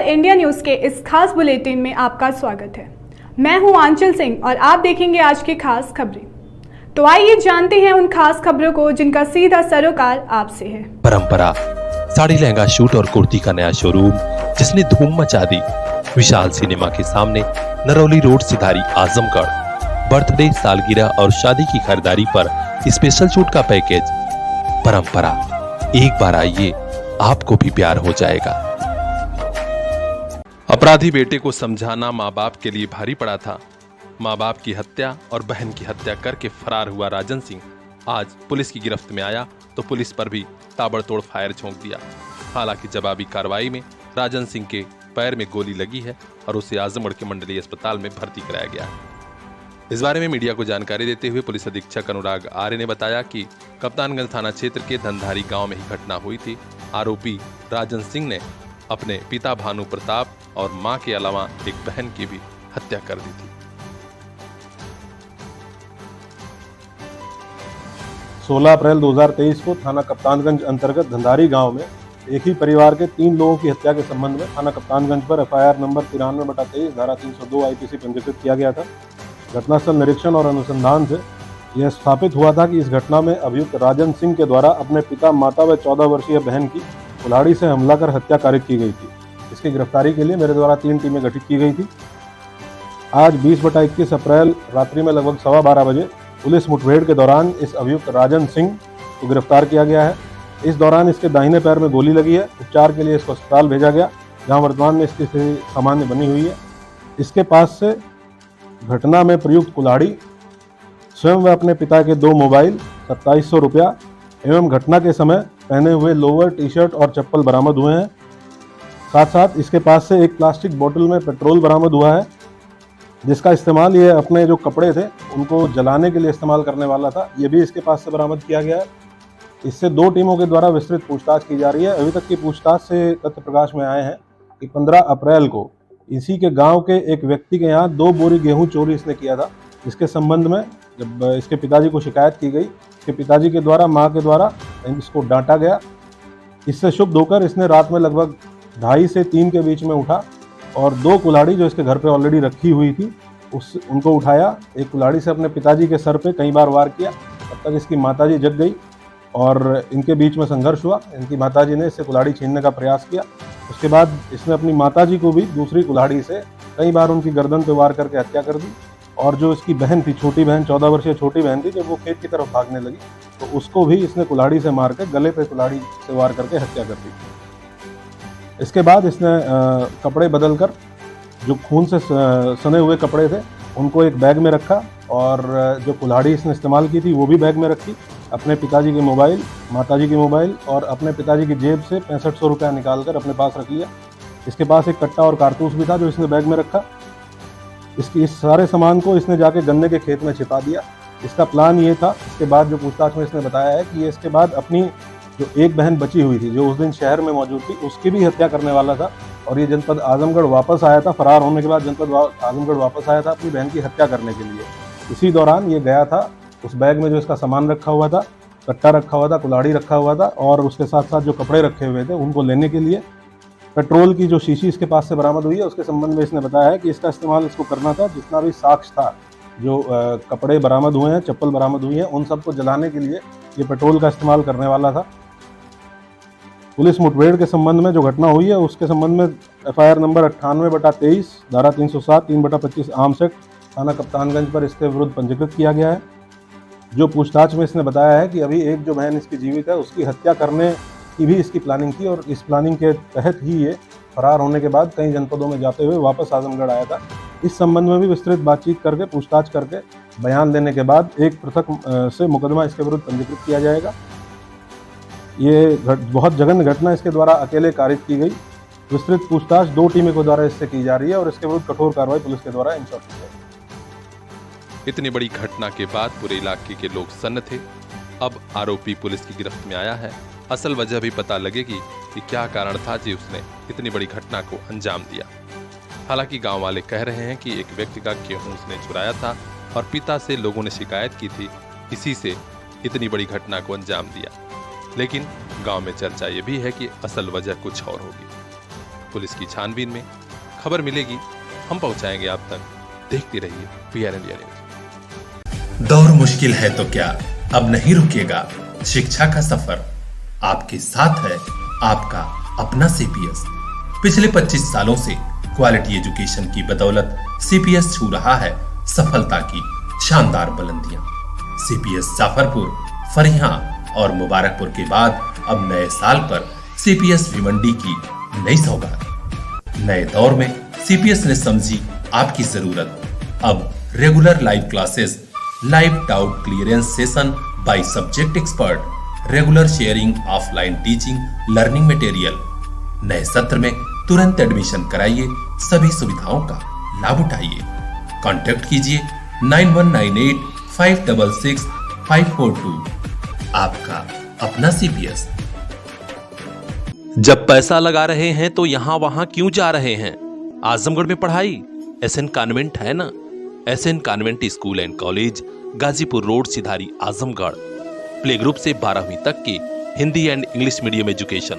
India news के इस खास बुलेटिन में आपका स्वागत है। मैं हूं आंचल सिंह और आप देखेंगे आज की खास खबरें। तो आइए जानते हैं उन खास खबरों को जिनका सीधा सरोकार आपसे है। परंपरा साड़ी, लहंगा, सूट और कुर्ती का नया शोरूम जिसने धूम मचा दी। विशाल सिनेमा के सामने, नरौली रोड, सिधारी, आजमगढ़। बर्थडे, सालगिरह और शादी की खरीदारी पर स्पेशल छूट का पैकेज। परंपरा, एक बार आइए, आपको भी प्यार हो जाएगा। अपराधी बेटे को समझाना माँ बाप के लिए भारी पड़ा था। माँ बाप की हत्या और बहन की हत्या करके फरार हुआ राजन सिंह आज पुलिस की गिरफ्त में आया तो पुलिस पर भी ताबड़तोड़ फायर झोंक दिया। हालांकि जवाबी कार्रवाई में राजन सिंह के पैर में गोली लगी है और उसे आजमगढ़ के मंडलीय अस्पताल में भर्ती कराया गया है। इस बारे में मीडिया को जानकारी देते हुए पुलिस अधीक्षक अनुराग आर्य ने बताया कि कप्तानगंज थाना क्षेत्र के धंधारी गांव में ही घटना हुई थी। आरोपी राजन सिंह ने अपने पिता भानु प्रताप और मां के अलावा एक बहन की भी हत्या कर दी थी। 16 अप्रैल 2023 को थाना कप्तानगंज अंतर्गत धंधारी गांव में एक ही परिवार के 3 लोगों की हत्या के संबंध में थाना कप्तानगंज पर एफआईआर नंबर 93/23 धारा 302 आईपीसी पंजीकृत किया गया था। घटनास्थल निरीक्षण और अनुसंधान से यह स्थापित हुआ था कि इस घटना में अभियुक्त राजन सिंह के द्वारा अपने पिता, माता व 14 वर्षीय बहन की कुल्हाड़ी से हमला कर हत्या कारित की गई थी। इसकी गिरफ्तारी के लिए मेरे द्वारा 3 टीमें गठित की गई थी। आज 20/21 अप्रैल रात्रि में लगभग 12:15 बजे पुलिस मुठभेड़ के दौरान इस अभियुक्त राजन सिंह को गिरफ्तार किया गया है। इस दौरान इसके दाहिने पैर में गोली लगी है। उपचार के लिए इसको अस्पताल भेजा गया, जहां वर्तमान में इसकी स्थिति सामान्य बनी हुई है। इसके पास से घटना में प्रयुक्त कुल्हाड़ी, स्वयं व अपने पिता के 2 मोबाइल, 2700 रुपया एवं घटना के समय पहने हुए लोअर, टी शर्ट और चप्पल बरामद हुए हैं। साथ साथ इसके पास से एक प्लास्टिक बोतल में पेट्रोल बरामद हुआ है, जिसका इस्तेमाल ये अपने जो कपड़े थे उनको जलाने के लिए इस्तेमाल करने वाला था। ये भी इसके पास से बरामद किया गया है। इससे 2 टीमों के द्वारा विस्तृत पूछताछ की जा रही है। अभी तक की पूछताछ से तथ्य प्रकाश में आए हैं कि 15 अप्रैल को इसी के गांव के एक व्यक्ति के यहाँ 2 बोरी गेहूं चोरी इसने किया था। इसके संबंध में जब इसके पिताजी को शिकायत की गई, इसके पिताजी के द्वारा, माँ के द्वारा इसको डांटा गया। इससे क्षुब्ध होकर इसने रात में लगभग 2:30 से 3 के बीच में उठा और 2 कुल्हाड़ी जो इसके घर पे ऑलरेडी रखी हुई थी उनको उठाया। एक कुल्हाड़ी से अपने पिताजी के सर पे कई बार वार किया। तब तक इसकी माताजी जग गई और इनके बीच में संघर्ष हुआ। इनकी माताजी ने इससे कुल्हाड़ी छीनने का प्रयास किया। उसके बाद इसने अपनी माताजी को भी दूसरी कुल्हाड़ी से कई बार उनकी गर्दन पे वार करके हत्या कर दी। और जो इसकी बहन थी, छोटी बहन, 14 वर्षीय छोटी बहन थी, जब वो खेत की तरफ भागने लगी तो उसको भी इसने कुल्हाड़ी से मार कर गले पे कुल्हाड़ी से वार करके हत्या कर दी। इसके बाद इसने कपड़े बदलकर जो खून से सने हुए कपड़े थे उनको एक बैग में रखा और जो कुल्हाड़ी इसने इस्तेमाल की थी वो भी बैग में रखी। अपने पिताजी के मोबाइल, माताजी के मोबाइल और अपने पिताजी की जेब से 6500 रुपया निकाल कर अपने पास रख लिया। इसके पास एक कट्टा और कारतूस भी था जो इसने बैग में रखा। इस सारे सामान को इसने जाके गन्ने के खेत में छिपा दिया। इसका प्लान ये था, इसके बाद जो पूछताछ में इसने बताया है कि ये इसके बाद अपनी जो एक बहन बची हुई थी जो उस दिन शहर में मौजूद थी उसकी भी हत्या करने वाला था और ये जनपद आजमगढ़ वापस आया था। फरार होने के बाद जनपद आजमगढ़ वापस आया था अपनी बहन की हत्या करने के लिए। इसी दौरान ये गया था, उस बैग में जो इसका सामान रखा हुआ था, कट्टा रखा हुआ था, कुल्हाड़ी रखा हुआ था और उसके साथ साथ जो कपड़े रखे हुए थे उनको लेने के लिए पेट्रोल की जो शीशी इसके पास से बरामद हुई है उसके संबंध में इसने बताया है कि इसका इस्तेमाल इसको करना था। जितना भी साक्ष्य था, जो कपड़े बरामद हुए हैं, चप्पल बरामद हुई है, उन सबको जलाने के लिए ये पेट्रोल का इस्तेमाल करने वाला था। पुलिस मुठभेड़ के संबंध में जो घटना हुई है उसके संबंध में एफआईआर नंबर 98/23 धारा 307 3/25 आर्म्स एक्ट थाना कप्तानगंज पर इसके विरुद्ध पंजीकृत किया गया है। जो पूछताछ में इसने बताया है कि अभी एक जो बहन इसकी जीवित है उसकी हत्या करने की भी इसकी प्लानिंग थी और इस प्लानिंग के तहत ही ये फरार होने के बाद कई जनपदों में जाते हुए वापस आजमगढ़ आया था। इस संबंध में भी विस्तृत बातचीत करके, पूछताछ करके, बयान देने के बाद एक पृथक से मुकदमा इसके विरुद्ध पंजीकृत किया जाएगा। ये बहुत जघन्य घटना इसके द्वारा अकेले कारित की गई। विस्तृत पूछताछ 2 टीमों के द्वारा इससे की जा रही है और इसके विरुद्ध कठोर कार्रवाई पुलिस के द्वारा इंश्योर की जाएगी। इतनी बड़ी घटना के बाद पूरे इलाके के लोग सन्न थे। अब आरोपी पुलिस की गिरफ्त में आया है। असल वजह भी पता लगेगी कि क्या कारण था जी उसने इतनी बड़ी घटना को अंजाम दिया। हालांकि गांव वाले कह रहे हैं कि एक व्यक्ति का गेहूं उसने चुराया था और पिता से लोगों ने शिकायत की थी, इसी से इतनी बड़ी घटना को अंजाम दिया। लेकिन गांव में चर्चा ये भी है कि असल वजह कुछ और होगी। पुलिस की छानबीन में खबर मिलेगी, हम पहुंचाएंगे आप तक। देखते रहिए PR इंडिया न्यूज। दौर मुश्किल है तो क्या, अब नहीं रुकेगा शिक्षा का सफर। आपके साथ है आपका अपना CPS। पिछले 25 सालों से क्वालिटी एजुकेशन की बदौलत CPS छू रहा है सफलता की शानदार बुलंदियां। CPS जाफरपुर, फरिया और मुबारकपुर के बाद अब नए साल पर CPS भिवंडी की नई सौगात। नए दौर में CPS ने समझी आपकी जरूरत। अब regular live classes, live doubt clearance session by subject expert, regular sharing offline teaching learning material. नए सत्र में तुरंत एडमिशन कराइए, सभी सुविधाओं का लाभ उठाइए। कांटेक्ट कीजिए 9198566542। आपका अपना CPS। जब पैसा लगा रहे हैं तो यहां वहां क्यों जा रहे हैं? आजमगढ़ में पढ़ाई SN कॉन्वेंट है ना। SN convent school and college, Ghazipur road, Sidhari, Azamgarh. Play group से 12वीं तक की Hindi and English medium education.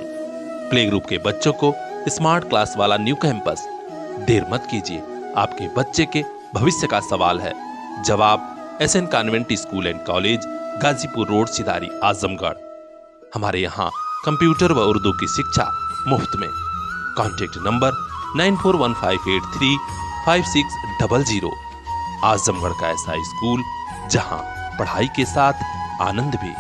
Play group के बच्चों को स्मार्ट क्लास वाला न्यू कैंपस। देर मत कीजिए, आपके बच्चे के भविष्य का सवाल है। जवाब SN convent school and college, Ghazipur road, Sidhari, Azamgarh. हमारे यहाँ कंप्यूटर व उर्दू की शिक्षा मुफ्त में। Contact number 9415835600। आजमगढ़ का ऐसा स्कूल जहां पढ़ाई के साथ आनंद भी।